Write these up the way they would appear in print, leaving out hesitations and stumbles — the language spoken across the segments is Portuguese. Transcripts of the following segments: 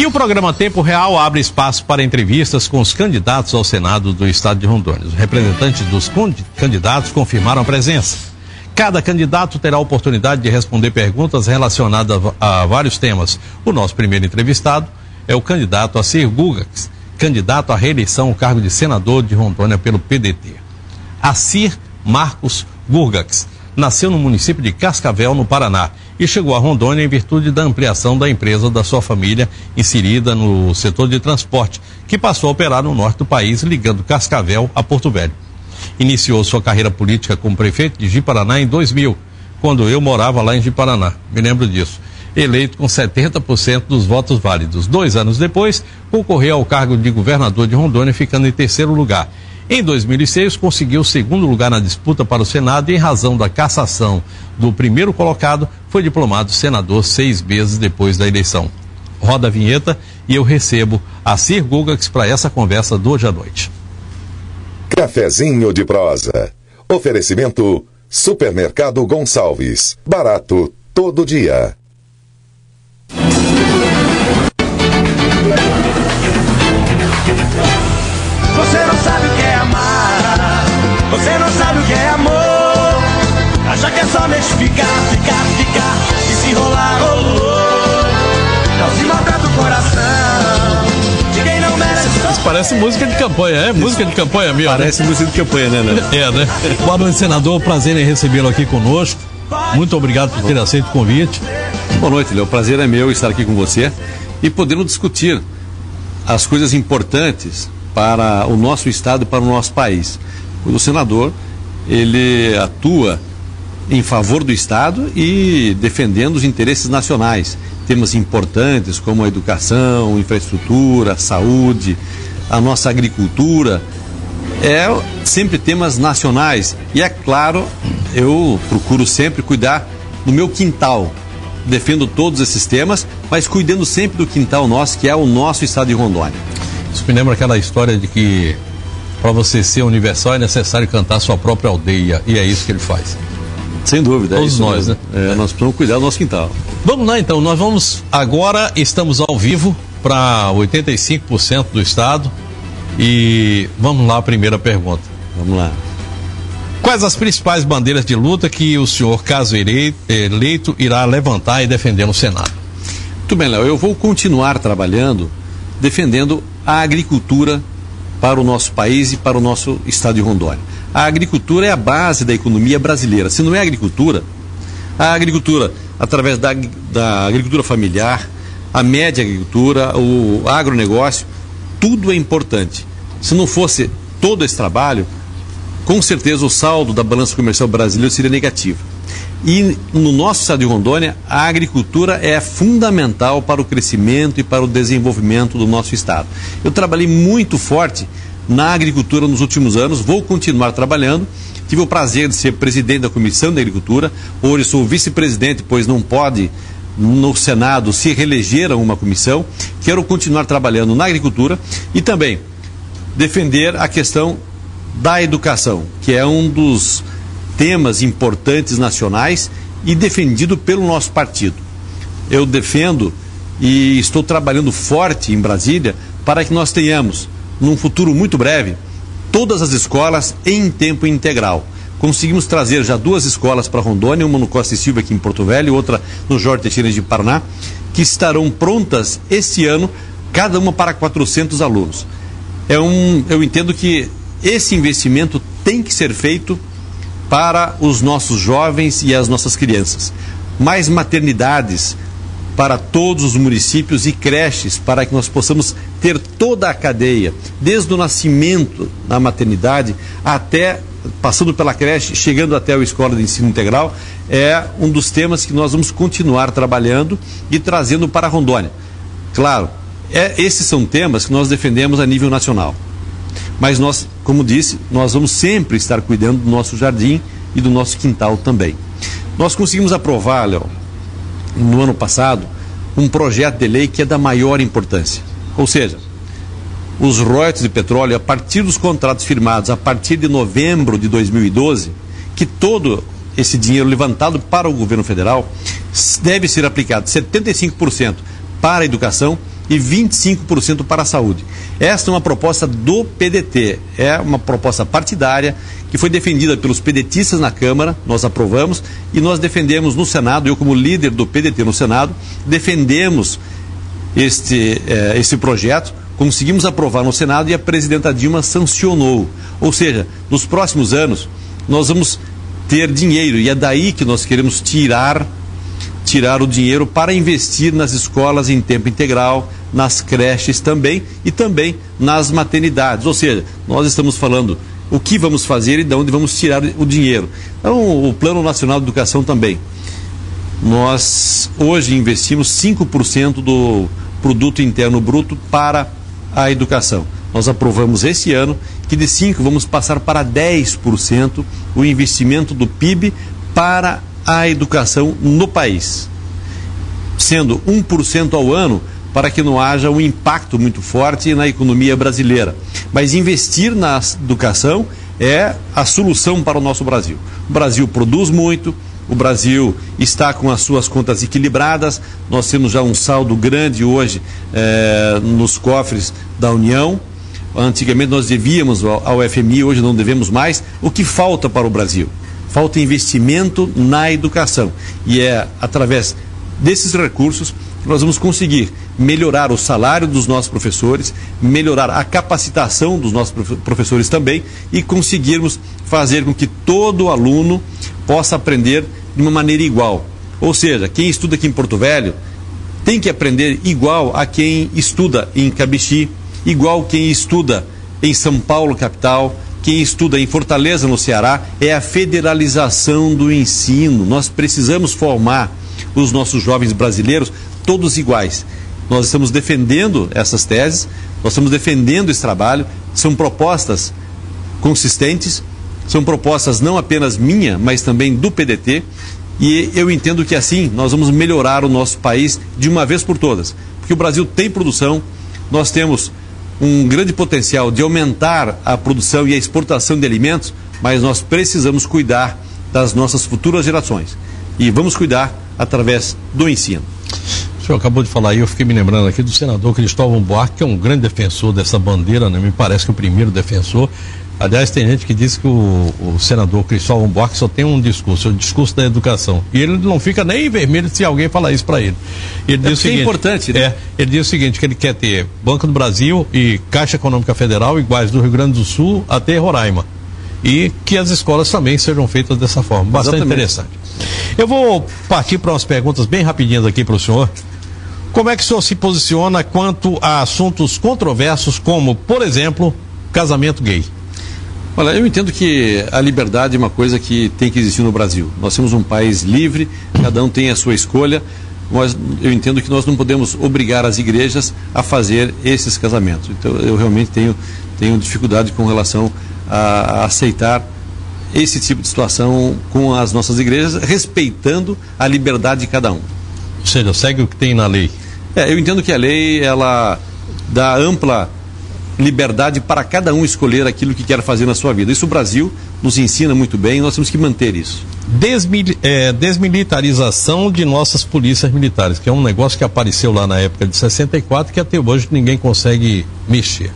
E o programa Tempo Real abre espaço para entrevistas com os candidatos ao Senado do Estado de Rondônia. Os representantes dos candidatos confirmaram a presença. Cada candidato terá a oportunidade de responder perguntas relacionadas a vários temas. O nosso primeiro entrevistado é o candidato Assir Gugax, candidato à reeleição ao cargo de senador de Rondônia pelo PDT. Assir Marcos Gugax nasceu no município de Cascavel, no Paraná, e chegou a Rondônia em virtude da ampliação da empresa da sua família, inserida no setor de transporte, que passou a operar no norte do país, ligando Cascavel a Porto Velho. Iniciou sua carreira política como prefeito de Ji-Paraná em 2000, quando eu morava lá em Ji-Paraná, me lembro disso. Eleito com 70% dos votos válidos. 2 anos depois, concorreu ao cargo de governador de Rondônia, ficando em 3º lugar. Em 2006, conseguiu o 2º lugar na disputa para o Senado e, em razão da cassação do primeiro colocado, foi diplomado senador 6 meses depois da eleição. Roda a vinheta e eu recebo Assir Gugax para essa conversa de hoje à noite. Cafezinho de prosa. Oferecimento Supermercado Gonçalves. Barato todo dia. Você não sabe o que é amar, você não sabe o que é amor. Acha que é só deixa ficar, e se rolar, rolou. Não se maltrata o coração de quem não merece. Isso parece música de campanha, é? Música de campanha mesmo. Parece música de campanha, né? É, né? Boa noite, senador. Prazer em recebê-lo aqui conosco. Muito obrigado por ter aceito o convite. Boa noite, Léo. O prazer é meu estar aqui com você e podemos discutir as coisas importantes para o nosso estado e para o nosso país. O senador, ele atua em favor do estado e defendendo os interesses nacionais. Temas importantes como a educação, infraestrutura, saúde, a nossa agricultura, sempre temas nacionais. E é claro, eu procuro sempre cuidar do meu quintal. Defendo todos esses temas, mas cuidando sempre do quintal nosso, que é o nosso estado de Rondônia. Isso me lembra aquela história de que para você ser universal é necessário cantar a sua própria aldeia, e é isso que ele faz. Sem dúvida. Todos nós, né? Nós precisamos cuidar do nosso quintal. Vamos lá então, nós vamos agora, estamos ao vivo para 85% do estado e vamos lá a primeira pergunta. Vamos lá. Quais as principais bandeiras de luta que o senhor, caso eleito, irá levantar e defender no Senado? Muito bem, Léo, eu vou continuar trabalhando, defendendo a agricultura para o nosso país e para o nosso estado de Rondônia. A agricultura é a base da economia brasileira. Se não é a agricultura através da agricultura familiar, a média agricultura, o agronegócio, tudo é importante. Se não fosse todo esse trabalho, com certeza o saldo da balança comercial brasileira seria negativo. E no nosso estado de Rondônia, a agricultura é fundamental para o crescimento e para o desenvolvimento do nosso estado. Eu trabalhei muito forte na agricultura nos últimos anos, vou continuar trabalhando. Tive o prazer de ser presidente da Comissão de Agricultura, hoje sou vice-presidente, pois não pode no Senado se reeleger a uma comissão. Quero continuar trabalhando na agricultura e também defender a questão da educação, que é um dos temas importantes nacionais e defendido pelo nosso partido. Eu defendo e estou trabalhando forte em Brasília para que nós tenhamos, num futuro muito breve, todas as escolas em tempo integral. Conseguimos trazer já 2 escolas para Rondônia, uma no Costa e Silva aqui em Porto Velho e outra no Jorge Teixeira de Paraná, que estarão prontas este ano, cada uma para 400 alunos. Eu entendo que esse investimento tem que ser feito para os nossos jovens e as nossas crianças. Mais maternidades para todos os municípios e creches, para que nós possamos ter toda a cadeia, desde o nascimento na maternidade até, passando pela creche, chegando até a escola de ensino integral, é um dos temas que nós vamos continuar trabalhando e trazendo para Rondônia. Claro, esses são temas que nós defendemos a nível nacional. Mas nós, como disse, nós vamos sempre estar cuidando do nosso jardim e do nosso quintal também. Nós conseguimos aprovar, Léo, no ano passado, um projeto de lei que é da maior importância. Ou seja, os royalties de petróleo, a partir dos contratos firmados a partir de novembro de 2012, que todo esse dinheiro levantado para o governo federal deve ser aplicado 75% para a educação e 25% para a saúde. Esta é uma proposta do PDT, é uma proposta partidária que foi defendida pelos pedetistas na Câmara, nós aprovamos, e nós defendemos no Senado, eu como líder do PDT no Senado, defendemos esse projeto, conseguimos aprovar no Senado e a presidenta Dilma sancionou. Ou seja, nos próximos anos nós vamos ter dinheiro e é daí que nós queremos tirar o dinheiro para investir nas escolas em tempo integral, nas creches também e também nas maternidades. Ou seja, nós estamos falando o que vamos fazer e de onde vamos tirar o dinheiro. Então, o Plano Nacional de Educação também. Nós hoje investimos 5% do Produto Interno Bruto para a educação. Nós aprovamos esse ano que de 5% vamos passar para 10% o investimento do PIB para a educação no país, sendo 1% ao ano para que não haja um impacto muito forte na economia brasileira. Mas investir na educação é a solução para o nosso Brasil. O Brasil produz muito, o Brasil está com as suas contas equilibradas, nós temos já um saldo grande hoje nos cofres da União. Antigamente nós devíamos ao FMI, hoje não devemos mais. O que falta para o Brasil? Falta investimento na educação. E é através desses recursos que nós vamos conseguir melhorar o salário dos nossos professores, melhorar a capacitação dos nossos professores também e conseguirmos fazer com que todo aluno possa aprender de uma maneira igual. Ou seja, quem estuda aqui em Porto Velho tem que aprender igual a quem estuda em Cabixi, igual quem estuda em São Paulo, capital, quem estuda em Fortaleza, no Ceará. É a federalização do ensino. Nós precisamos formar os nossos jovens brasileiros todos iguais. Nós estamos defendendo essas teses, nós estamos defendendo esse trabalho, são propostas consistentes, são propostas não apenas minha, mas também do PDT, e eu entendo que assim nós vamos melhorar o nosso país de uma vez por todas, porque o Brasil tem produção, nós temos um grande potencial de aumentar a produção e a exportação de alimentos, mas nós precisamos cuidar das nossas futuras gerações, e vamos cuidar através do ensino. O senhor acabou de falar aí, eu fiquei me lembrando aqui do senador Cristóvão Buarque, que é um grande defensor dessa bandeira, né? Me parece que o primeiro defensor. Aliás, tem gente que diz que o senador Cristóvão Buarque só tem um discurso, o discurso da educação. E ele não fica nem vermelho se alguém falar isso para ele. Ele diz o seguinte, é importante, né? Ele diz o seguinte, que ele quer ter Banco do Brasil e Caixa Econômica Federal iguais do Rio Grande do Sul até Roraima. E que as escolas também sejam feitas dessa forma. Bastante Exatamente. Interessante. Eu vou partir para umas perguntas bem rapidinhas aqui para o senhor. Como é que o senhor se posiciona quanto a assuntos controversos como, por exemplo, casamento gay? Olha, eu entendo que a liberdade é uma coisa que tem que existir no Brasil. Nós temos um país livre, cada um tem a sua escolha, mas eu entendo que nós não podemos obrigar as igrejas a fazer esses casamentos. Então eu realmente tenho dificuldade com relação a aceitar esse tipo de situação com as nossas igrejas, respeitando a liberdade de cada um. Ou seja, segue o que tem na lei. Eu entendo que a lei, ela dá ampla liberdade para cada um escolher aquilo que quer fazer na sua vida. Isso o Brasil nos ensina muito bem e nós temos que manter isso. Desmilitarização de nossas polícias militares, que é um negócio que apareceu lá na época de 64 que até hoje ninguém consegue mexer.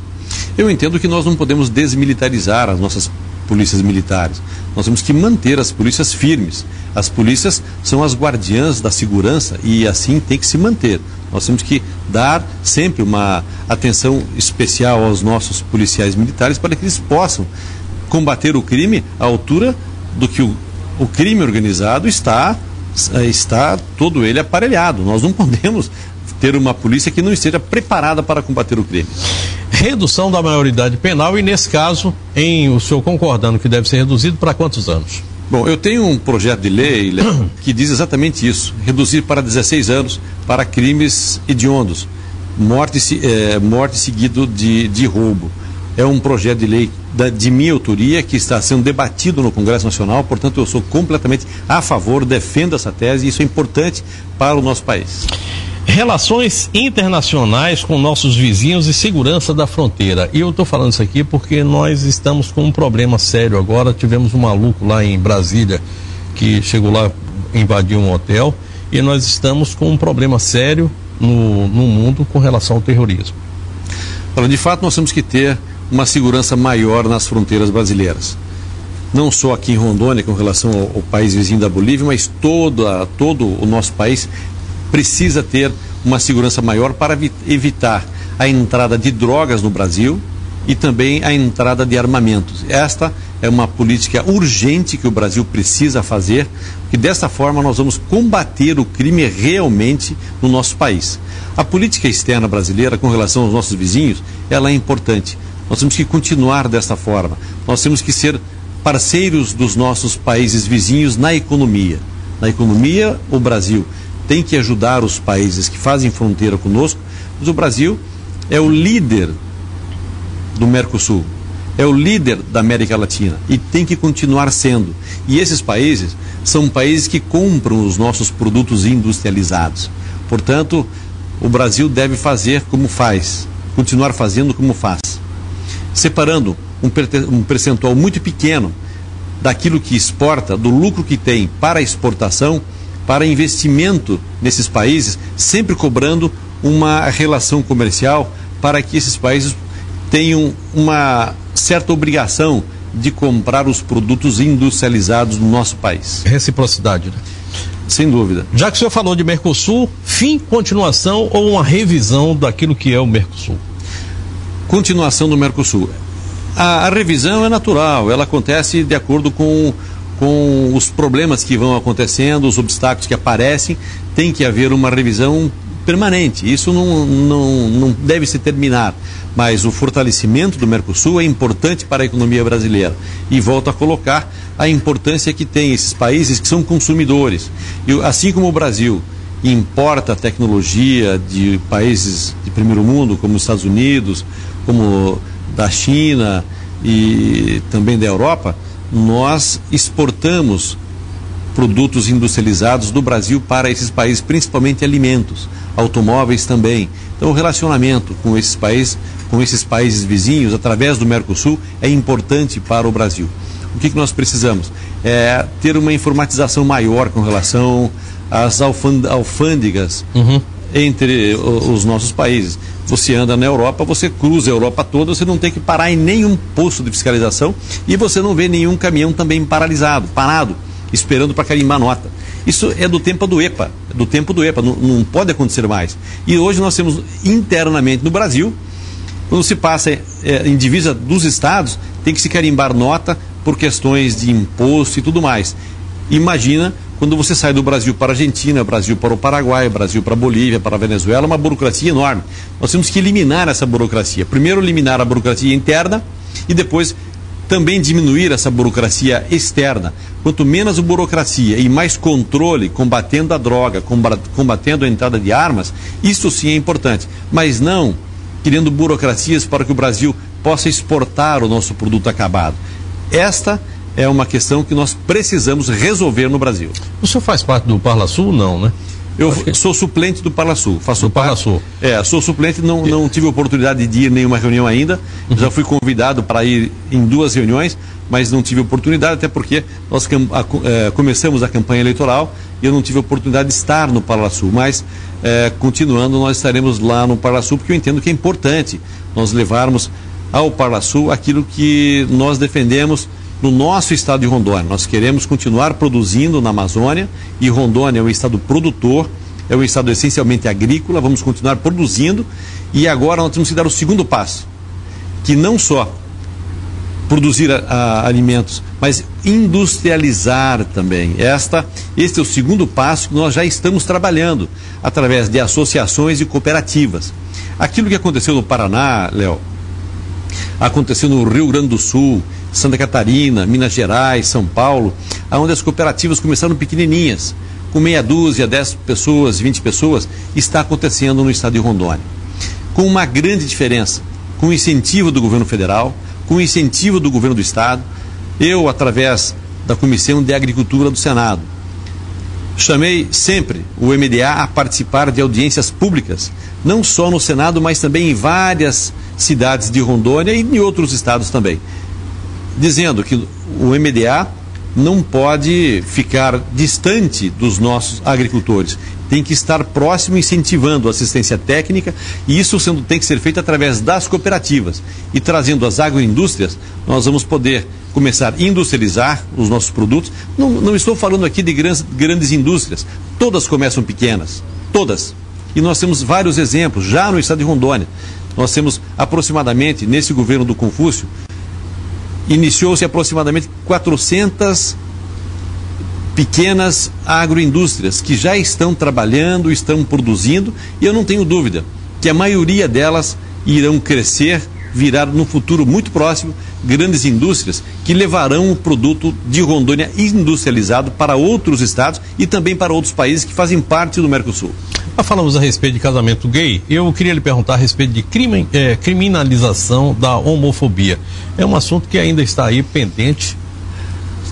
Eu entendo que nós não podemos desmilitarizar as nossas polícias militares. Nós temos que manter as polícias firmes. As polícias são as guardiãs da segurança e assim tem que se manter. Nós temos que dar sempre uma atenção especial aos nossos policiais militares para que eles possam combater o crime à altura do que o crime organizado está todo ele aparelhado. Nós não podemos ter uma polícia que não esteja preparada para combater o crime. Redução da maioridade penal e, nesse caso, o senhor concordando que deve ser reduzido para quantos anos? Bom, eu tenho um projeto de lei que diz exatamente isso, reduzir para 16 anos para crimes hediondos, morte seguido de roubo. É um projeto de lei de minha autoria que está sendo debatido no Congresso Nacional, portanto eu sou completamente a favor, defendo essa tese e isso é importante para o nosso país. Relações internacionais com nossos vizinhos e segurança da fronteira. E eu estou falando isso aqui porque nós estamos com um problema sério agora. Tivemos um maluco lá em Brasília que chegou lá, invadiu um hotel, e nós estamos com um problema sério no mundo com relação ao terrorismo? Olha, de fato, nós temos que ter uma segurança maior nas fronteiras brasileiras. Não só aqui em Rondônia, com relação ao país vizinho da Bolívia, mas todo o nosso país precisa ter uma segurança maior para evitar a entrada de drogas no Brasil e também a entrada de armamentos. Esta é uma política urgente que o Brasil precisa fazer, porque dessa forma nós vamos combater o crime realmente no nosso país. A política externa brasileira com relação aos nossos vizinhos, ela é importante. Nós temos que continuar dessa forma. Nós temos que ser parceiros dos nossos países vizinhos na economia. Na economia, o Brasil tem que ajudar os países que fazem fronteira conosco, mas o Brasil é o líder do Mercosul, é o líder da América Latina e tem que continuar sendo. E esses países são países que compram os nossos produtos industrializados. Portanto, o Brasil deve fazer como faz, continuar fazendo como faz, separando um percentual muito pequeno daquilo que exporta, do lucro que tem para exportação, para investimento nesses países, sempre cobrando uma relação comercial para que esses países tenham uma certa obrigação de comprar os produtos industrializados no nosso país. Reciprocidade, né? Sem dúvida. Já que o senhor falou de Mercosul, fim, continuação ou uma revisão daquilo que é o Mercosul? Continuação do Mercosul. A revisão é natural, ela acontece de acordo com os problemas que vão acontecendo, os obstáculos que aparecem, tem que haver uma revisão permanente. Isso não deve se terminar, mas o fortalecimento do Mercosul é importante para a economia brasileira. E volto a colocar a importância que tem esses países que são consumidores. E assim como o Brasil importa tecnologia de países de primeiro mundo, como os Estados Unidos, como da China e também da Europa, nós exportamos produtos industrializados do Brasil para esses países, principalmente alimentos, automóveis também. Então o relacionamento com esses países vizinhos, através do Mercosul, é importante para o Brasil. O que nós precisamos? É ter uma informatização maior com relação às alfândegas entre os nossos países. Você anda na Europa, você cruza a Europa toda, você não tem que parar em nenhum posto de fiscalização e você não vê nenhum caminhão também parado, esperando para carimbar nota. Isso é do tempo do EPA, não pode acontecer mais. E hoje nós temos internamente no Brasil, quando se passa em divisa dos estados, tem que se carimbar nota por questões de imposto e tudo mais. Imagina quando você sai do Brasil para a Argentina, Brasil para o Paraguai, Brasil para a Bolívia, para a Venezuela, uma burocracia enorme. Nós temos que eliminar essa burocracia. Primeiro eliminar a burocracia interna e depois também diminuir essa burocracia externa. Quanto menos burocracia e mais controle, combatendo a droga, combatendo a entrada de armas, isso sim é importante. Mas não criando burocracias para que o Brasil possa exportar o nosso produto acabado. Esta é uma questão que nós precisamos resolver no Brasil. O senhor faz parte do Parlasul, não, né? Eu sou suplente do Parlasul. Do Parlasul. Sou suplente, não tive oportunidade de ir em nenhuma reunião ainda. Já fui convidado para ir em 2 reuniões, mas não tive oportunidade, até porque nós começamos a campanha eleitoral e eu não tive oportunidade de estar no Parlasul. Mas, continuando, nós estaremos lá no Parlasul, porque eu entendo que é importante nós levarmos ao Parlasul aquilo que nós defendemos no nosso estado de Rondônia. Nós queremos continuar produzindo na Amazônia e Rondônia é um estado produtor, é um estado essencialmente agrícola, vamos continuar produzindo e agora nós temos que dar o segundo passo, que não só produzir alimentos, mas industrializar também. Este é o segundo passo que nós já estamos trabalhando através de associações e cooperativas. Aquilo que aconteceu no Paraná, Léo, aconteceu no Rio Grande do Sul, Santa Catarina, Minas Gerais, São Paulo, onde as cooperativas começaram pequenininhas, com meia dúzia, 10 pessoas, 20 pessoas, está acontecendo no estado de Rondônia. Com uma grande diferença, com o incentivo do governo federal, com o incentivo do governo do estado, eu, através da Comissão de Agricultura do Senado, chamei sempre o MDA a participar de audiências públicas, não só no Senado, mas também em várias cidades de Rondônia e em outros estados também, dizendo que o MDA não pode ficar distante dos nossos agricultores. Tem que estar próximo, incentivando a assistência técnica, e isso tem que ser feito através das cooperativas. E trazendo as agroindústrias, nós vamos poder começar a industrializar os nossos produtos. Não estou falando aqui de grandes indústrias, todas começam pequenas, todas. E nós temos vários exemplos, já no estado de Rondônia. Nós temos aproximadamente, nesse governo do Confúcio, iniciou-se aproximadamente 400 pequenas agroindústrias que já estão trabalhando, estão produzindo, e eu não tenho dúvida que a maioria delas irão crescer, virar no futuro muito próximo grandes indústrias que levarão o produto de Rondônia industrializado para outros estados e também para outros países que fazem parte do Mercosul. Falamos a respeito de casamento gay. Eu queria lhe perguntar a respeito de criminalização da homofobia. É um assunto que ainda está aí pendente.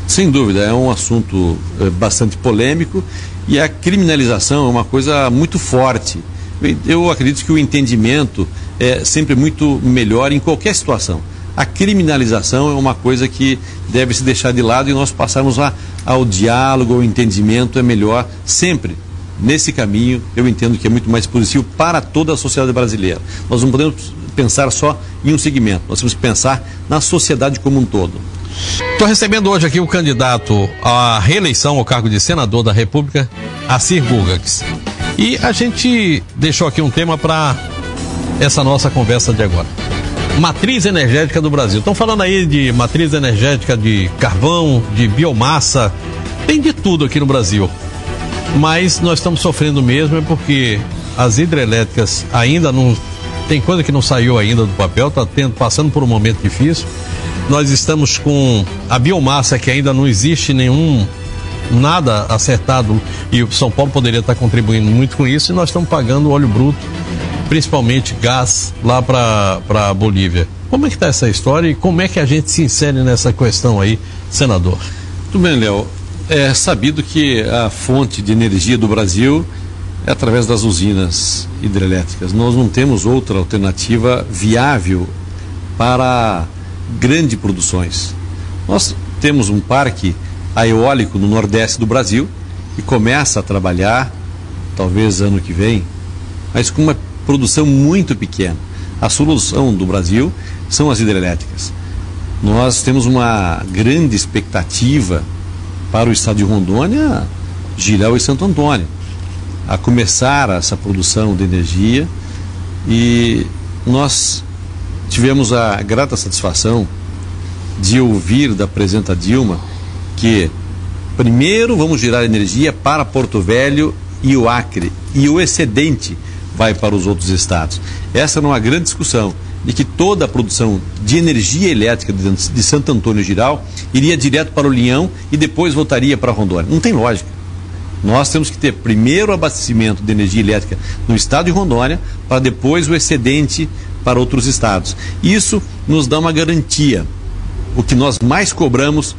Sem dúvida, é um assunto bastante polêmico, e a criminalização é uma coisa muito forte. Eu acredito que o entendimento é sempre muito melhor em qualquer situação. A criminalização é uma coisa que deve se deixar de lado, e nós passarmos ao diálogo, ao entendimento é melhor sempre. Nesse caminho, eu entendo que é muito mais positivo para toda a sociedade brasileira. Nós não podemos pensar só em um segmento, nós temos que pensar na sociedade como um todo. Estou recebendo hoje aqui o candidato à reeleição ao cargo de senador da República, Assir Gurgax. E a gente deixou aqui um tema para essa nossa conversa de agora. Matriz energética do Brasil. Estão falando aí de matriz energética de carvão, de biomassa, tem de tudo aqui no Brasil. Mas nós estamos sofrendo mesmo porque as hidrelétricas ainda não... Tem coisa que não saiu ainda do papel, está passando por um momento difícil. Nós estamos com a biomassa que ainda não existe nada acertado, e o São Paulo poderia estar contribuindo muito com isso, e nós estamos pagando óleo bruto, principalmente gás, lá para a Bolívia. Como é que está essa história e como é que a gente se insere nessa questão aí, senador? Tudo bem, Léo. É sabido que a fonte de energia do Brasil é através das usinas hidrelétricas. Nós não temos outra alternativa viável para grandes produções. Nós temos um parque eólico no nordeste do Brasil que começa a trabalhar, talvez ano que vem, mas com uma produção muito pequena. A solução do Brasil são as hidrelétricas. Nós temos uma grande expectativa para o estado de Rondônia, Jirau e Santo Antônio, a começar essa produção de energia, e nós tivemos a grata satisfação de ouvir da presidenta Dilma que primeiro vamos gerar energia para Porto Velho e o Acre, e o excedente vai para os outros estados. Essa não é uma grande discussão de que toda a produção de energia elétrica de Santo Antônio e Jirau iria direto para o Linhão e depois voltaria para Rondônia. Não tem lógica. Nós temos que ter primeiro o abastecimento de energia elétrica no estado de Rondônia, para depois o excedente para outros estados. Isso nos dá uma garantia. O que nós mais cobramos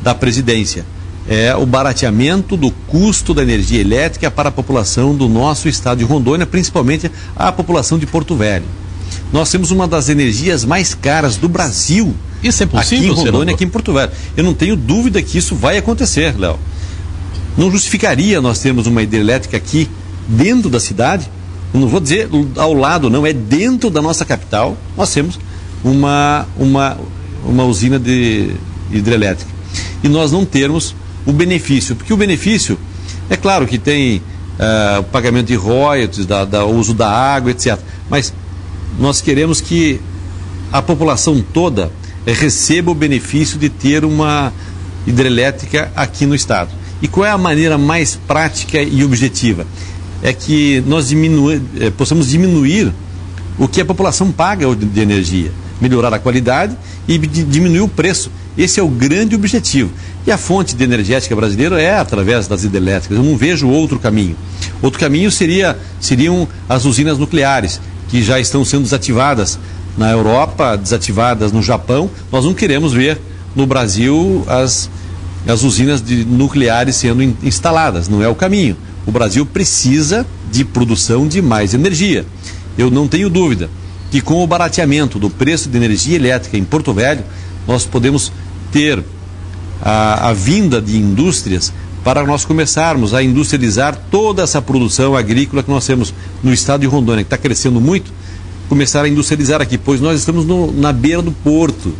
da presidência é o barateamento do custo da energia elétrica para a população do nosso estado de Rondônia, principalmente a população de Porto Velho. Nós temos uma das energias mais caras do Brasil. Isso é possível, aqui em Rondônia, senador? aqui em Porto Velho. Eu não tenho dúvida que isso vai acontecer, Léo. Não justificaria nós termos uma hidrelétrica aqui dentro da cidade. Eu não vou dizer ao lado, não, é dentro da nossa capital. Nós temos uma usina de hidrelétrica. E nós não termos o benefício, porque o benefício, é claro que tem o pagamento de royalties, o uso da água, etc. Mas nós queremos que a população toda receba o benefício de ter uma hidrelétrica aqui no estado. E qual é a maneira mais prática e objetiva? É que nós possamos diminuir o que a população paga de energia, melhorar a qualidade e diminuir o preço. Esse é o grande objetivo. E a fonte de energética brasileira é através das hidrelétricas. Eu não vejo outro caminho. Outro caminho seriam as usinas nucleares, que já estão sendo desativadas na Europa, desativadas no Japão. Nós não queremos ver no Brasil as usinas nucleares sendo instaladas. Não é o caminho. O Brasil precisa de produção de mais energia. Eu não tenho dúvida que com o barateamento do preço de energia elétrica em Porto Velho, nós podemos ter a vinda de indústrias para nós começarmos a industrializar toda essa produção agrícola que nós temos no estado de Rondônia, que está crescendo muito, começar a industrializar aqui, pois nós estamos na beira do porto.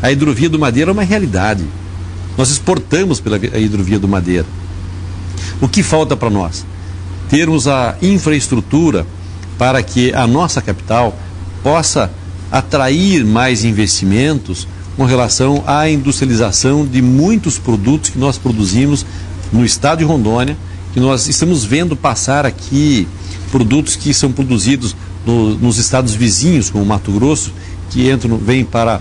A hidrovia do Madeira é uma realidade. Nós exportamos pela hidrovia do Madeira. O que falta para nós? Termos a infraestrutura para que a nossa capital possa atrair mais investimentos com relação à industrialização de muitos produtos que nós produzimos no estado de Rondônia, que nós estamos vendo passar aqui produtos que são produzidos nos estados vizinhos, como Mato Grosso, que vêm para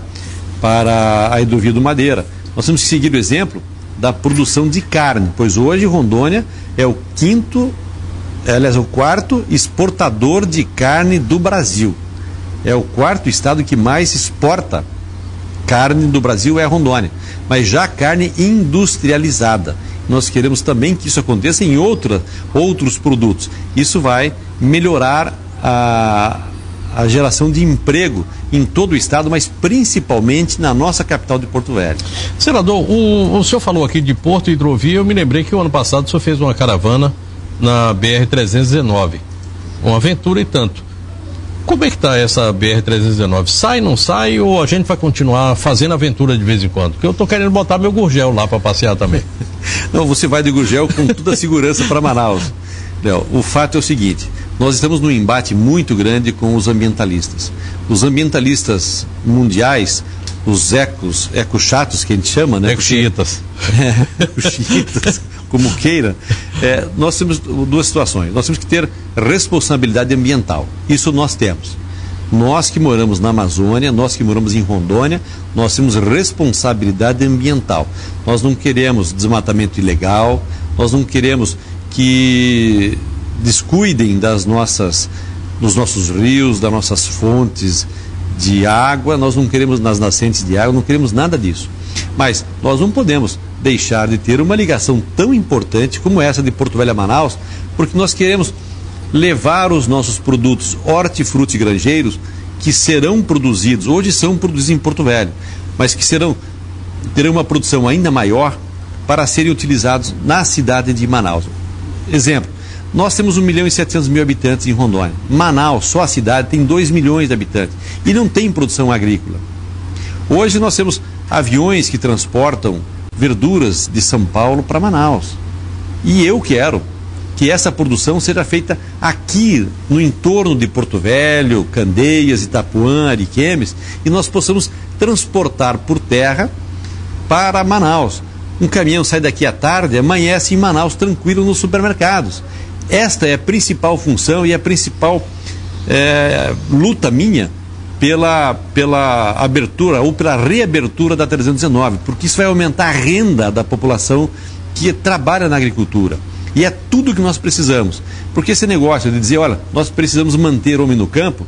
a hidrovia do Madeira. Nós temos que seguir o exemplo da produção de carne, pois hoje Rondônia é o quarto exportador de carne do Brasil. É o quarto estado que mais exporta carne do Brasil, é Rondônia, mas já carne industrializada. Nós queremos também que isso aconteça em outros produtos. Isso vai melhorar a geração de emprego em todo o estado, mas principalmente na nossa capital de Porto Velho. Senador, o senhor falou aqui de Porto e Hidrovia, eu me lembrei que o ano passado o senhor fez uma caravana na BR-319, uma aventura e tanto. Como é que está essa BR-319? Sai, não sai, ou a gente vai continuar fazendo aventura de vez em quando? Porque eu estou querendo botar meu Gurgel lá para passear também. Não, você vai de Gurgel com toda a segurança para Manaus. Léo, o fato é o seguinte, nós estamos num embate muito grande com os ambientalistas. Os ambientalistas mundiais, os ecochatos que a gente chama, né? Ecochiitas. Ecochiitas, como queira. Nós temos duas situações. Nós temos que ter responsabilidade ambiental. Isso nós temos. Nós que moramos na Amazônia, nós que moramos em Rondônia, nós temos responsabilidade ambiental. Nós não queremos desmatamento ilegal, nós não queremos que descuidem dos nossos rios, das nossas fontes de água, nós não queremos nas nascentes de água, não queremos nada disso. Mas nós não podemos deixar de ter uma ligação tão importante como essa de Porto Velho a Manaus, porque nós queremos levar os nossos produtos hortifruti e granjeiros que serão produzidos, hoje são produzidos em Porto Velho, mas que terão uma produção ainda maior para serem utilizados na cidade de Manaus. Exemplo, nós temos 1.700.000 habitantes em Rondônia. Manaus, só a cidade, tem 2 milhões de habitantes e não tem produção agrícola. Hoje nós temos aviões que transportam verduras de São Paulo para Manaus. E eu quero que essa produção seja feita aqui, no entorno de Porto Velho, Candeias, Itapuã, Ariquemes, e nós possamos transportar por terra para Manaus. Um caminhão sai daqui à tarde, amanhece em Manaus tranquilo nos supermercados. Esta é a principal função e a principal luta minha pela abertura ou pela reabertura da 319, porque isso vai aumentar a renda da população que trabalha na agricultura. E é tudo que nós precisamos. Porque esse negócio de dizer, olha, nós precisamos manter o homem no campo,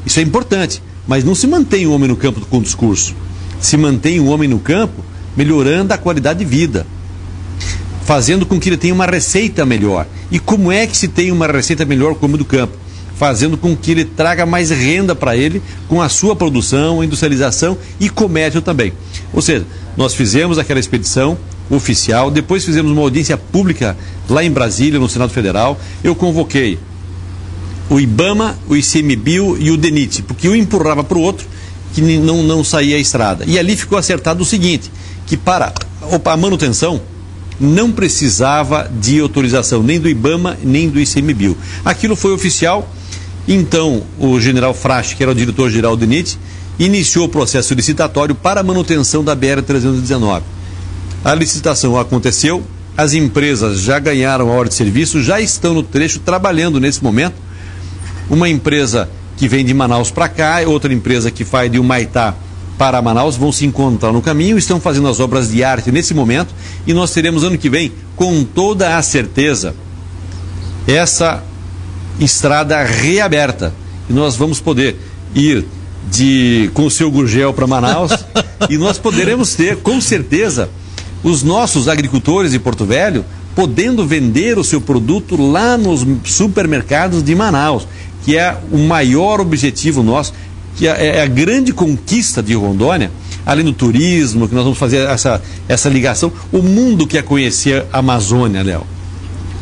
isso é importante, mas não se mantém o homem no campo com discurso. Se mantém o homem no campo melhorando a qualidade de vida, fazendo com que ele tenha uma receita melhor. E como é que se tem uma receita melhor como do campo? Fazendo com que ele traga mais renda para ele com a sua produção, industrialização e comércio também. Ou seja, nós fizemos aquela expedição oficial, depois fizemos uma audiência pública lá em Brasília, no Senado Federal. Eu convoquei o IBAMA, o ICMBio e o DENIT, porque um empurrava para o outro que não saía a estrada. E ali ficou acertado o seguinte, que para a manutenção não precisava de autorização nem do IBAMA nem do ICMBio. Aquilo foi oficial, então o general Frasch, que era o diretor-geral do DENIT, iniciou o processo licitatório para a manutenção da BR-319. A licitação aconteceu, as empresas já ganharam a ordem de serviço, já estão no trecho trabalhando nesse momento. Uma empresa que vem de Manaus para cá, outra empresa que vai de Humaitá para Manaus, vão se encontrar no caminho, estão fazendo as obras de arte nesse momento e nós teremos ano que vem, com toda a certeza, essa estrada reaberta. E nós vamos poder ir com o seu Gurgel para Manaus e nós poderemos ter, com certeza, os nossos agricultores de Porto Velho podendo vender o seu produto lá nos supermercados de Manaus, que é o maior objetivo nosso, que é a grande conquista de Rondônia, além do turismo, que nós vamos fazer essa ligação. O mundo quer conhecer a Amazônia, Léo.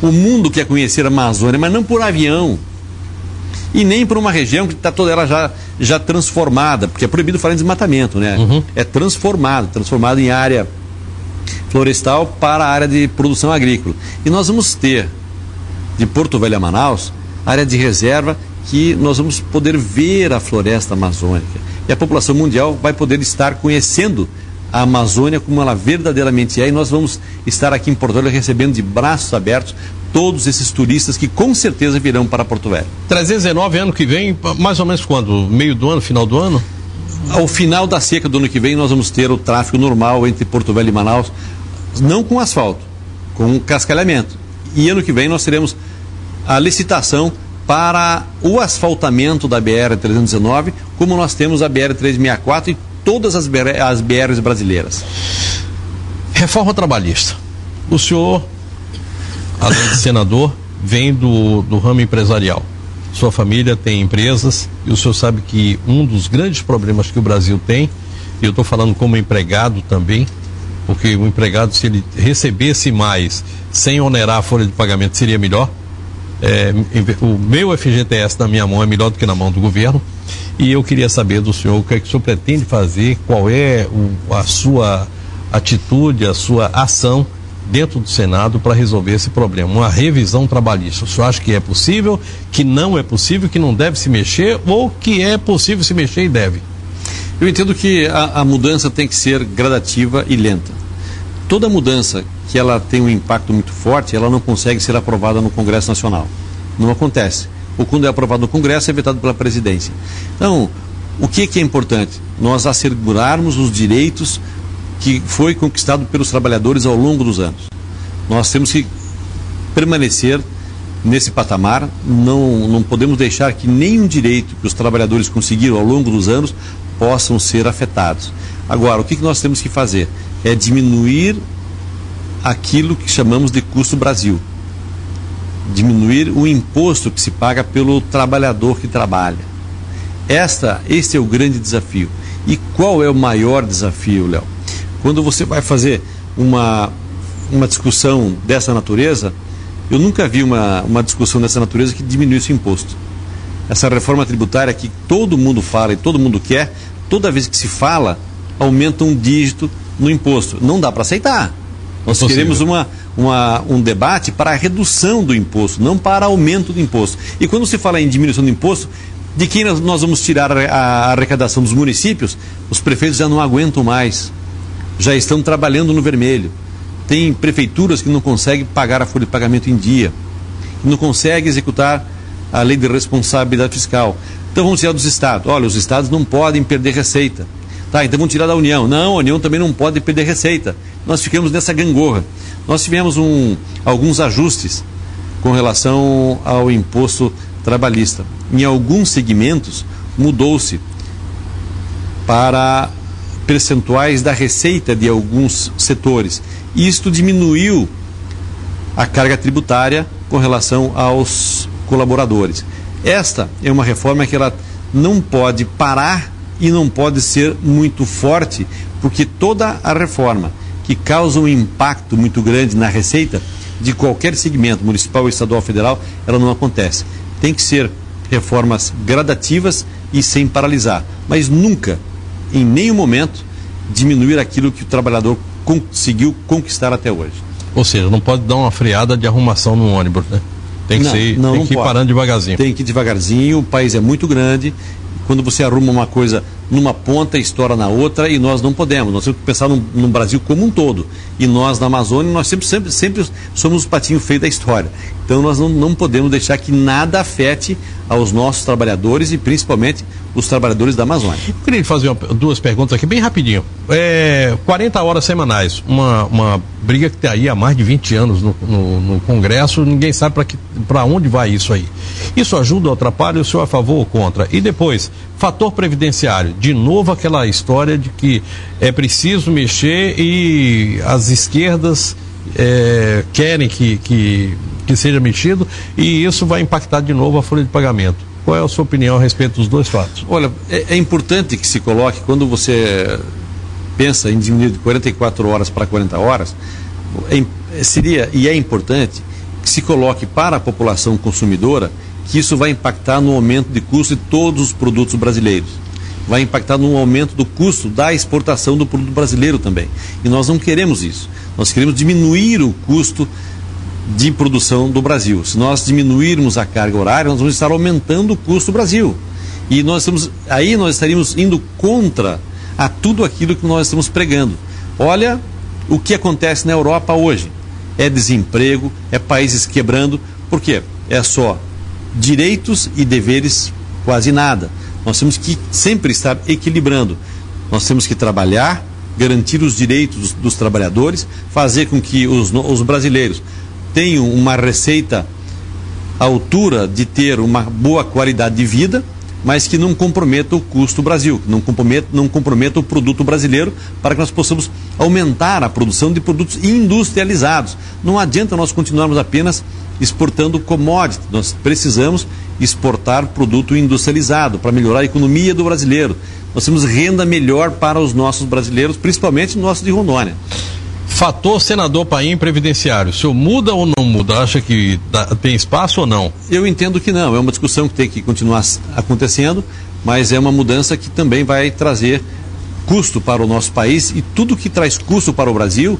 O mundo quer conhecer a Amazônia, mas não por avião. E nem por uma região que está toda ela já transformada, porque é proibido falar em desmatamento, né? É transformado em área florestal para a área de produção agrícola. E nós vamos ter, de Porto Velho a Manaus, área de reserva que nós vamos poder ver a floresta amazônica. E a população mundial vai poder estar conhecendo a Amazônia como ela verdadeiramente é, e nós vamos estar aqui em Porto Velho recebendo de braços abertos todos esses turistas que com certeza virão para Porto Velho. 319 ano que vem, mais ou menos quando? Meio do ano, final do ano? Ao final da seca do ano que vem nós vamos ter o tráfego normal entre Porto Velho e Manaus, não com asfalto, com cascalhamento. E ano que vem nós teremos a licitação para o asfaltamento da BR-319, como nós temos a BR-364 e todas as BRs brasileiras. Reforma trabalhista. O senhor, além de senador, vem do ramo empresarial. Sua família tem empresas e o senhor sabe que um dos grandes problemas que o Brasil tem, e eu estou falando como empregado também, porque o empregado, se ele recebesse mais sem onerar a folha de pagamento, seria melhor. O meu FGTS na minha mão é melhor do que na mão do governo. E eu queria saber do senhor o que é que o senhor pretende fazer, qual é a sua atitude, a sua ação dentro do Senado para resolver esse problema, uma revisão trabalhista. O senhor acha que é possível, que não é possível, que não deve se mexer, ou que é possível se mexer e deve? Eu entendo que a mudança tem que ser gradativa e lenta. Toda mudança que ela tem um impacto muito forte, ela não consegue ser aprovada no Congresso Nacional. Não acontece. Ou quando é aprovado no Congresso, é vetado pela presidência. Então, o que é importante? Nós assegurarmos os direitos que foi conquistado pelos trabalhadores ao longo dos anos. Nós temos que permanecer nesse patamar, não podemos deixar que nenhum direito que os trabalhadores conseguiram ao longo dos anos possam ser afetados. Agora, o que nós temos que fazer? É diminuir aquilo que chamamos de custo Brasil. Diminuir o imposto que se paga pelo trabalhador que trabalha. Este é o grande desafio. E qual é o maior desafio, Léo? Quando você vai fazer uma discussão dessa natureza, eu nunca vi uma discussão dessa natureza que diminuísse o imposto. Essa reforma tributária que todo mundo fala e todo mundo quer, toda vez que se fala, aumenta um dígito no imposto. Não dá para aceitar. Nós queremos um debate para a redução do imposto, não para aumento do imposto. E quando se fala em diminuição do imposto, de quem nós vamos tirar a arrecadação dos municípios? Os prefeitos já não aguentam mais. Já estão trabalhando no vermelho. Tem prefeituras que não conseguem pagar a folha de pagamento em dia, não conseguem executar a lei de responsabilidade fiscal. Então vamos tirar dos estados. Olha, os estados não podem perder receita. Tá, então vamos tirar da União. Não, a União também não pode perder receita. Nós ficamos nessa gangorra. Nós tivemos alguns ajustes com relação ao imposto trabalhista. Em alguns segmentos mudou-se para percentuais da receita de alguns setores. Isto diminuiu a carga tributária com relação aos colaboradores. Esta é uma reforma que ela não pode parar e não pode ser muito forte, porque toda a reforma que causa um impacto muito grande na receita de qualquer segmento, municipal, estadual, federal, ela não acontece. Tem que ser reformas gradativas e sem paralisar, mas nunca, em nenhum momento, diminuir aquilo que o trabalhador conseguiu conquistar até hoje. Ou seja, não pode dar uma freada de arrumação no ônibus, né? Tem que ir parando devagarzinho. Tem que ir devagarzinho, o país é muito grande. Quando você arruma uma coisa numa ponta, estoura na outra, e nós não podemos. Nós temos que pensar no Brasil como um todo. E nós, na Amazônia, nós sempre somos os patinhos feios da história. Então nós não podemos deixar que nada afete aos nossos trabalhadores e principalmente os trabalhadores da Amazônia. Eu queria lhe fazer duas perguntas aqui, bem rapidinho. 40 horas semanais, uma briga que tem aí há mais de 20 anos no Congresso, ninguém sabe para onde vai isso aí. Isso ajuda ou atrapalha? O senhor é a favor ou contra? E depois, fator previdenciário, de novo aquela história de que é preciso mexer e as esquerdas querem que seja mexido e isso vai impactar de novo a folha de pagamento. Qual é a sua opinião a respeito dos dois fatos? Olha, é importante que se coloque, quando você pensa em diminuir de 44 horas para 40 horas, seria, e é importante, que se coloque para a população consumidora que isso vai impactar no aumento de custo de todos os produtos brasileiros. Vai impactar no aumento do custo da exportação do produto brasileiro também. E nós não queremos isso. Nós queremos diminuir o custo de produção do Brasil. Se nós diminuirmos a carga horária, nós vamos estar aumentando o custo do Brasil. E nós estaríamos indo contra a tudo aquilo que nós estamos pregando. Olha o que acontece na Europa hoje. É desemprego, é países quebrando. Por quê? É só direitos e deveres, quase nada. Nós temos que sempre estar equilibrando. Nós temos que trabalhar, garantir os direitos dos trabalhadores, fazer com que os brasileiros tenham uma receita à altura de ter uma boa qualidade de vida, mas que não comprometa o custo do Brasil, que não comprometa o produto brasileiro, para que nós possamos aumentar a produção de produtos industrializados. Não adianta nós continuarmos apenas exportando commodity, nós precisamos exportar produto industrializado para melhorar a economia do brasileiro. Nós temos renda melhor para os nossos brasileiros, principalmente nossos de Rondônia. Fator senador Paim previdenciário, o senhor muda ou não muda? Acha que tem espaço ou não? Eu entendo que não, é uma discussão que tem que continuar acontecendo, mas é uma mudança que também vai trazer custo para o nosso país, e tudo que traz custo para o Brasil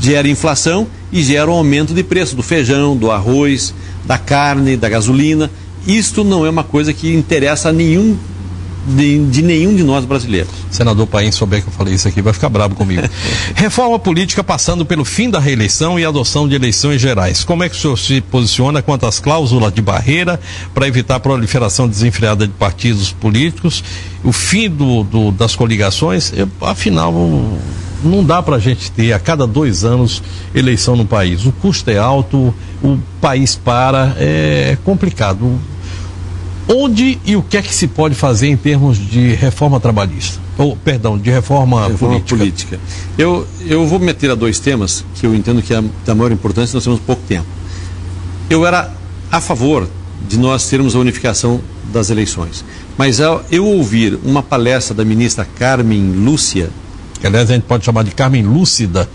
gera inflação e gera um aumento de preço do feijão, do arroz, da carne, da gasolina. Isto não é uma coisa que interessa a nenhum de nós brasileiros. Senador Paim, souber que eu falei isso aqui, vai ficar bravo comigo. Reforma política passando pelo fim da reeleição e adoção de eleições gerais. Como é que o senhor se posiciona quanto às cláusulas de barreira para evitar a proliferação desenfreada de partidos políticos, o fim das coligações? Afinal, não dá para a gente ter a cada 2 anos eleição no país. O custo é alto, o país é complicado. Onde e o que é que se pode fazer em termos de reforma trabalhista? De reforma política. Eu vou meter a 2 temas que eu entendo que é da maior importância, nós temos pouco tempo. Eu era a favor de nós termos a unificação das eleições, mas ao eu ouvir uma palestra da ministra Carmen Lúcia, que aliás a gente pode chamar de Carmen Lúcida,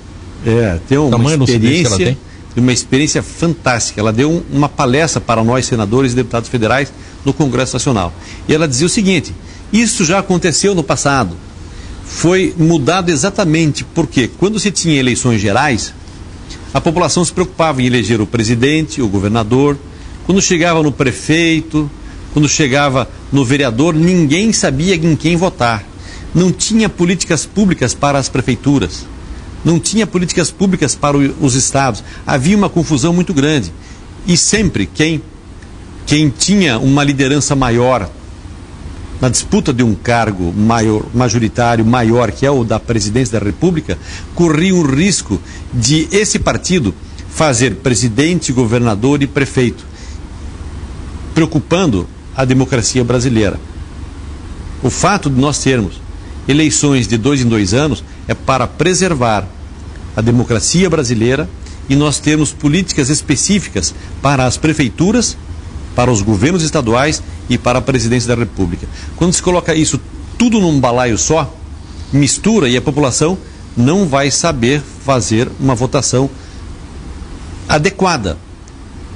tem uma experiência fantástica. Ela deu uma palestra para nós, senadores e deputados federais, no Congresso Nacional. E ela dizia o seguinte: isso já aconteceu no passado. Foi mudado exatamente porque, quando se tinha eleições gerais, a população se preocupava em eleger o presidente, o governador. Quando chegava no prefeito, quando chegava no vereador, ninguém sabia em quem votar. Não tinha políticas públicas para as prefeituras. Não tinha políticas públicas para os estados. Havia uma confusão muito grande. E sempre quem tinha uma liderança maior na disputa de um cargo majoritário maior, que é o da presidência da República, corria o risco de esse partido fazer presidente, governador e prefeito, preocupando a democracia brasileira. O fato de nós termos eleições de 2 em 2 anos é para preservar a democracia brasileira, e nós temos políticas específicas para as prefeituras, para os governos estaduais e para a presidência da República. Quando se coloca isso tudo num balaio só, mistura, e a população não vai saber fazer uma votação adequada.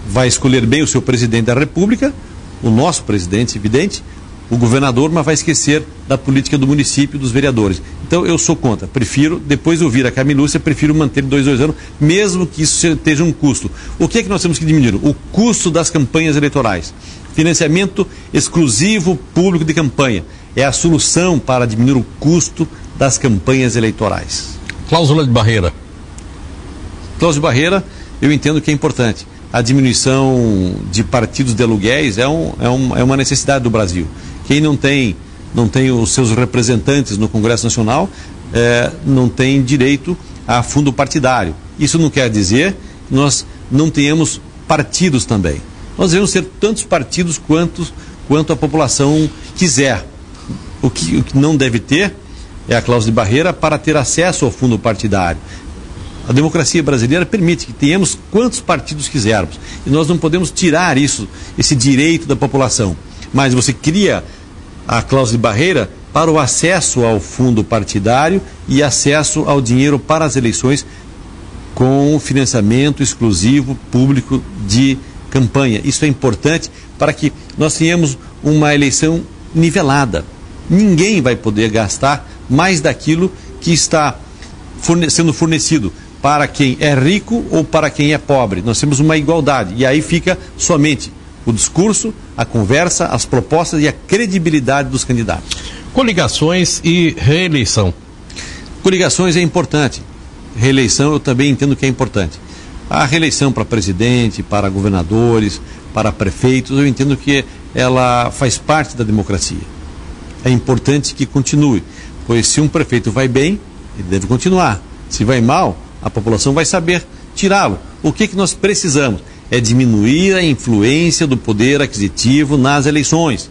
Vai escolher bem o seu presidente da República, o nosso presidente, evidente, o governador, mas vai esquecer da política do município, dos vereadores. Então eu sou contra. Prefiro, depois de ouvir a Carmen Lúcia, prefiro manter 2 anos, mesmo que isso esteja um custo. O que é que nós temos que diminuir? O custo das campanhas eleitorais. Financiamento exclusivo público de campanha é a solução para diminuir o custo das campanhas eleitorais. Cláusula de barreira. Cláusula de barreira, eu entendo que é importante. A diminuição de partidos de aluguéis é uma necessidade do Brasil. Quem não tem os seus representantes no Congresso Nacional não tem direito a fundo partidário. Isso não quer dizer que nós não tenhamos partidos também. Nós devemos ter tantos partidos quanto a população quiser. O que não deve ter é a cláusula de barreira para ter acesso ao fundo partidário. A democracia brasileira permite que tenhamos quantos partidos quisermos. E nós não podemos tirar esse direito da população. Mas você cria a cláusula de barreira para o acesso ao fundo partidário e acesso ao dinheiro para as eleições com financiamento exclusivo público de campanha. Isso é importante para que nós tenhamos uma eleição nivelada. Ninguém vai poder gastar mais daquilo que está sendo fornecido para quem é rico ou para quem é pobre. Nós temos uma igualdade e aí fica somente o discurso, a conversa, as propostas e a credibilidade dos candidatos. Coligações e reeleição. Coligações é importante. Reeleição eu também entendo que é importante. A reeleição para presidente, para governadores, para prefeitos, eu entendo que ela faz parte da democracia. É importante que continue, pois se um prefeito vai bem, ele deve continuar. Se vai mal, a população vai saber tirá-lo. O que nós precisamos? É diminuir a influência do poder aquisitivo nas eleições.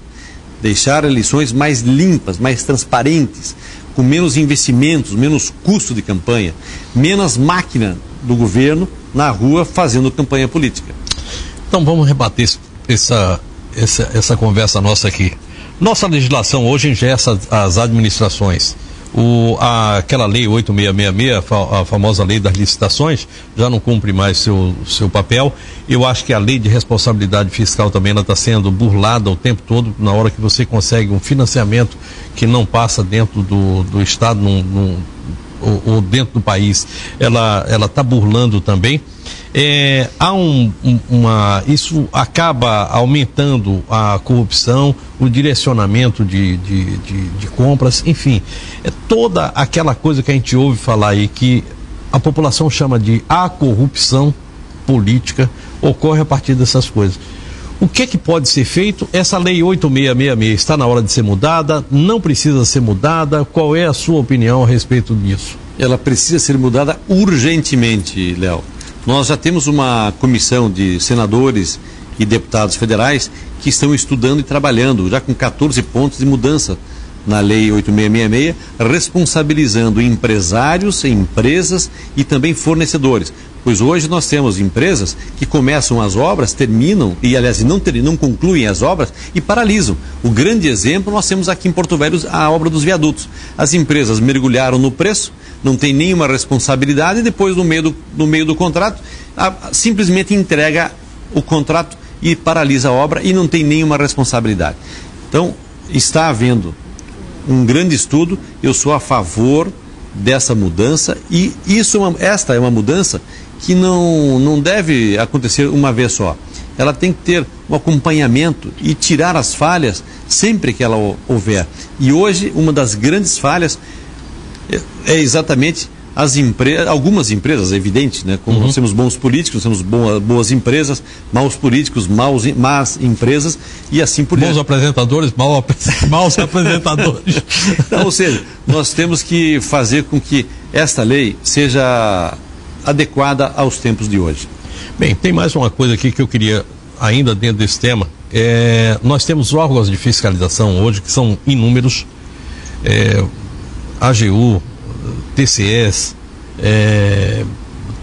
Deixar eleições mais limpas, mais transparentes, com menos investimentos, menos custo de campanha, menos máquina do governo na rua fazendo campanha política. Então vamos rebater essa conversa nossa aqui. Nossa legislação hoje engessa as administrações. Aquela lei 8666, a famosa lei das licitações, já não cumpre mais seu papel. Eu acho que a lei de responsabilidade fiscal também está sendo burlada o tempo todo, na hora que você consegue um financiamento que não passa dentro do Estado ou dentro do país, ela está burlando também. Isso acaba aumentando a corrupção, o direcionamento de compras, enfim, é toda aquela coisa que a gente ouve falar aí, que a população chama de a corrupção política, ocorre a partir dessas coisas. O que pode ser feito? Essa lei 8666 está na hora de ser mudada? Não precisa ser mudada? Qual é a sua opinião a respeito disso? Ela precisa ser mudada urgentemente, Léo. Nós já temos uma comissão de senadores e deputados federais que estão estudando e trabalhando, já com 14 pontos de mudança na Lei 8666, responsabilizando empresários, empresas e também fornecedores. Pois hoje nós temos empresas que começam as obras, terminam, e aliás não concluem as obras e paralisam. O grande exemplo nós temos aqui em Porto Velho, a obra dos viadutos. As empresas mergulharam no preço, não tem nenhuma responsabilidade, e depois no meio do contrato, simplesmente entrega o contrato e paralisa a obra e não tem nenhuma responsabilidade. Então, está havendo um grande estudo, eu sou a favor dessa mudança, e esta é uma mudança que não deve acontecer uma vez só. Ela tem que ter um acompanhamento e tirar as falhas sempre que ela houver. E hoje, uma das grandes falhas é exatamente algumas empresas, é evidente, né? Como nós temos bons políticos, nós temos boas empresas, maus políticos, más empresas e assim por diante. Bons apresentadores, maus apresentadores. Então, ou seja, nós temos que fazer com que esta lei seja adequada aos tempos de hoje. Bem, tem mais uma coisa aqui que eu queria, ainda dentro desse tema. Nós temos órgãos de fiscalização hoje que são inúmeros, AGU, TCS,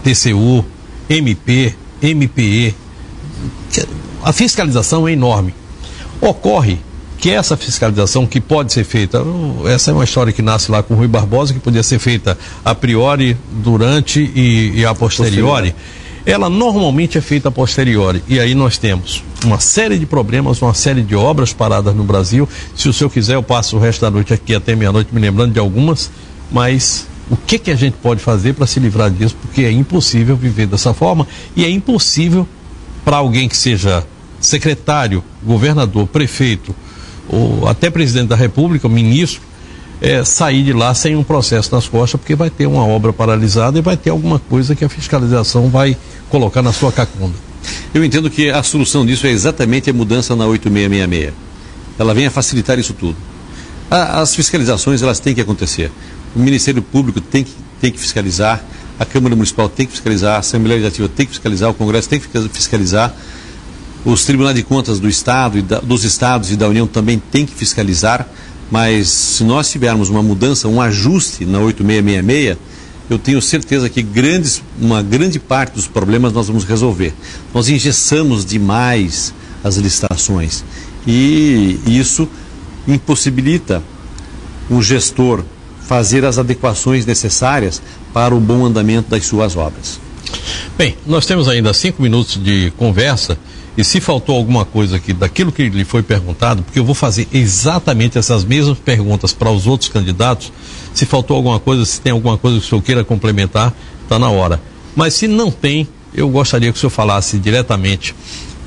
TCU, MP, MPE. A fiscalização é enorme. Ocorre que essa fiscalização que pode ser feita, essa é uma história que nasce lá com o Rui Barbosa, que podia ser feita a priori, durante e a posteriori. Ela normalmente é feita a posteriori, e aí nós temos uma série de problemas, uma série de obras paradas no Brasil. Se o senhor quiser, eu passo o resto da noite aqui até meia-noite me lembrando de algumas, mas o que a gente pode fazer para se livrar disso? Porque é impossível viver dessa forma, e é impossível para alguém que seja secretário, governador, prefeito, ou até presidente da República, ministro, sair de lá sem um processo nas costas, porque vai ter uma obra paralisada e vai ter alguma coisa que a fiscalização vai colocar na sua cacunda. Eu entendo que a solução disso é exatamente a mudança na 8666. Ela vem a facilitar isso tudo. As fiscalizações, elas têm que acontecer. O Ministério Público tem que fiscalizar, a Câmara Municipal tem que fiscalizar, a Assembleia Legislativa tem que fiscalizar, o Congresso tem que fiscalizar, os Tribunais de Contas do Estado, dos Estados e da União também tem que fiscalizar, mas se nós tivermos uma mudança, um ajuste na 8666, eu tenho certeza que uma grande parte dos problemas nós vamos resolver. Nós engessamos demais as licitações e isso impossibilita o gestor fazer as adequações necessárias para o bom andamento das suas obras. Bem, nós temos ainda 5 minutos de conversa e se faltou alguma coisa aqui daquilo que lhe foi perguntado, porque eu vou fazer exatamente essas mesmas perguntas para os outros candidatos, se faltou alguma coisa, se tem alguma coisa que o senhor queira complementar, está na hora. Mas se não tem, eu gostaria que o senhor falasse diretamente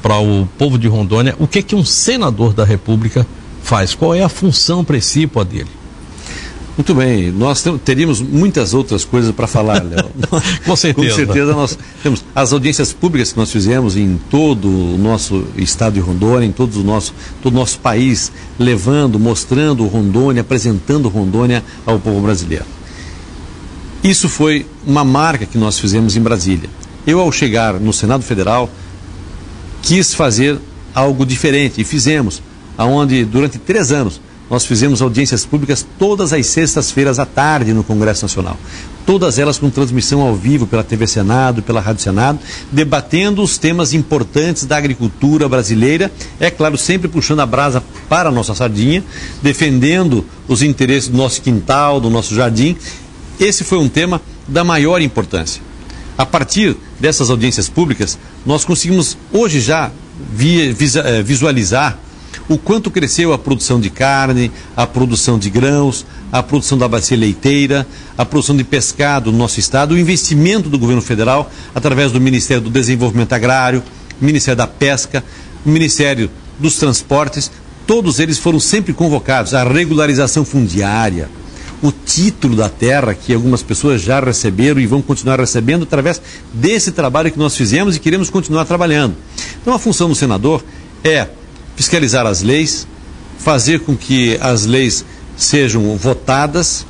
para o povo de Rondônia o que um senador da República faz, qual é a função principal dele. Muito bem, nós teríamos muitas outras coisas para falar, Léo. Com certeza. Com certeza nós temos as audiências públicas que nós fizemos em todo o nosso estado de Rondônia, em todo o nosso país, levando, mostrando Rondônia, apresentando Rondônia ao povo brasileiro. Isso foi uma marca que nós fizemos em Brasília. Eu, ao chegar no Senado Federal, quis fazer algo diferente e fizemos, aonde durante 3 anos nós fizemos audiências públicas todas as sextas-feiras à tarde no Congresso Nacional. Todas elas com transmissão ao vivo pela TV Senado, pela Rádio Senado, debatendo os temas importantes da agricultura brasileira, é claro, sempre puxando a brasa para a nossa sardinha, defendendo os interesses do nosso quintal, do nosso jardim. Esse foi um tema da maior importância. A partir dessas audiências públicas, nós conseguimos hoje já visualizar o quanto cresceu a produção de carne, a produção de grãos, a produção da bacia leiteira, a produção de pescado no nosso estado, o investimento do governo federal através do Ministério do Desenvolvimento Agrário, Ministério da Pesca, Ministério dos Transportes, todos eles foram sempre convocados. A regularização fundiária, o título da terra que algumas pessoas já receberam e vão continuar recebendo através desse trabalho que nós fizemos e queremos continuar trabalhando. Então a função do senador é fiscalizar as leis, fazer com que as leis sejam votadas,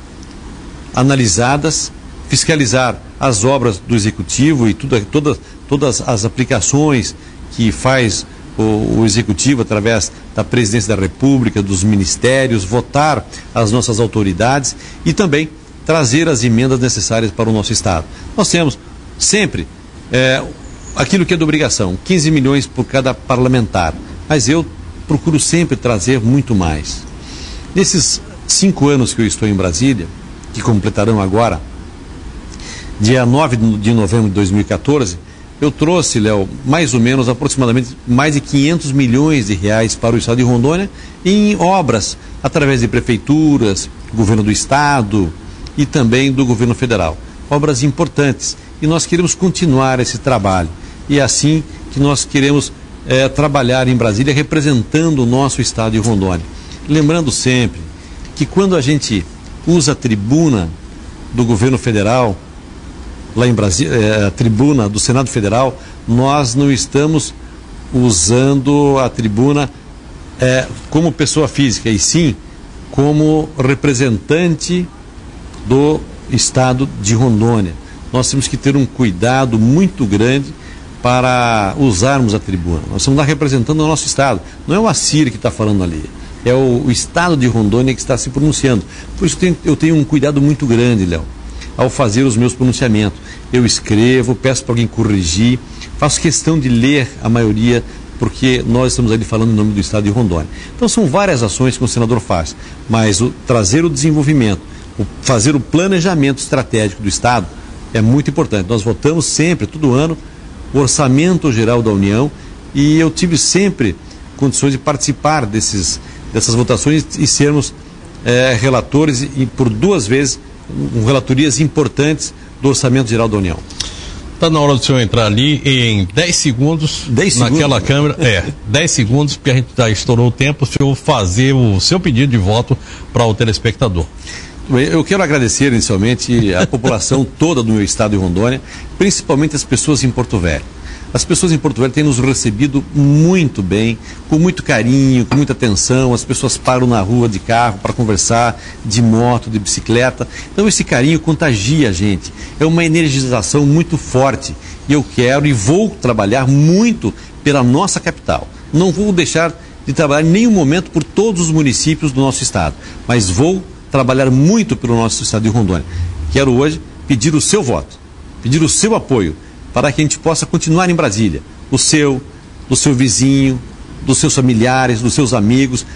analisadas, fiscalizar as obras do Executivo e todas as aplicações que faz o Executivo através da Presidência da República, dos ministérios, votar as nossas autoridades e também trazer as emendas necessárias para o nosso Estado. Nós temos sempre aquilo que é de obrigação, 15 milhões por cada parlamentar, mas eu procuro sempre trazer muito mais. Nesses 5 anos que eu estou em Brasília, que completarão agora, dia 9 de novembro de 2014, eu trouxe, Léo, mais ou menos, aproximadamente, mais de 500 milhões de reais para o estado de Rondônia em obras, através de prefeituras, governo do estado e também do governo federal. Obras importantes. E nós queremos continuar esse trabalho. E é assim que nós queremos trabalhar em Brasília representando o nosso estado de Rondônia. Lembrando sempre que quando a gente usa a tribuna do governo federal, lá em Brasília, a tribuna do Senado Federal, nós não estamos usando a tribuna como pessoa física, e sim como representante do estado de Rondônia. Nós temos que ter um cuidado muito grande para usarmos a tribuna. Nós estamos lá representando o nosso estado. Não é o Assir que está falando ali, é o estado de Rondônia que está se pronunciando. Por isso eu tenho um cuidado muito grande, Léo, ao fazer os meus pronunciamentos. Eu escrevo, peço para alguém corrigir, faço questão de ler a maioria, porque nós estamos ali falando em nome do estado de Rondônia. Então são várias ações que o senador faz, mas trazer o desenvolvimento, fazer o planejamento estratégico do estado é muito importante. Nós votamos sempre, todo ano, o Orçamento Geral da União, e eu tive sempre condições de participar dessas votações e sermos relatores, e por 2 vezes, relatorias importantes do Orçamento Geral da União. Está na hora do senhor entrar ali em 10 segundos, naquela câmera. 10 segundos, porque a gente já estourou o tempo, o senhor fazer o seu pedido de voto para o telespectador. Eu quero agradecer inicialmente a população toda do meu estado de Rondônia, principalmente as pessoas em Porto Velho. As pessoas em Porto Velho têm nos recebido muito bem, com muito carinho, com muita atenção. As pessoas param na rua de carro para conversar, de moto, de bicicleta. Então esse carinho contagia a gente. É uma energização muito forte. E eu quero e vou trabalhar muito pela nossa capital. Não vou deixar de trabalhar em nenhum momento por todos os municípios do nosso estado, mas vou trabalhar muito pelo nosso estado de Rondônia. Quero hoje pedir o seu voto, pedir o seu apoio, para que a gente possa continuar em Brasília. O seu, do seu vizinho, dos seus familiares, dos seus amigos.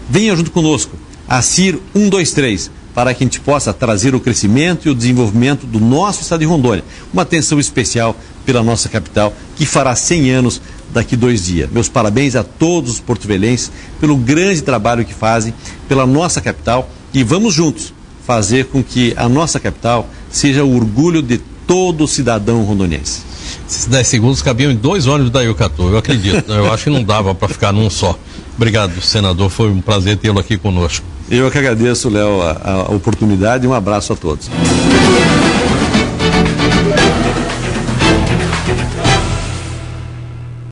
Venha junto conosco. a CIR 123, para que a gente possa trazer o crescimento e o desenvolvimento do nosso estado de Rondônia. Uma atenção especial pela nossa capital, que fará 100 anos daqui 2 dias. Meus parabéns a todos os porto-velhenses pelo grande trabalho que fazem pela nossa capital, e vamos juntos fazer com que a nossa capital seja o orgulho de todo cidadão rondoniense. Esses 10 segundos cabiam em 2 ônibus da Eucatu, eu acredito. Eu acho que não dava para ficar num só. Obrigado, senador, foi um prazer tê-lo aqui conosco. Eu que agradeço, Léo, a oportunidade, e um abraço a todos.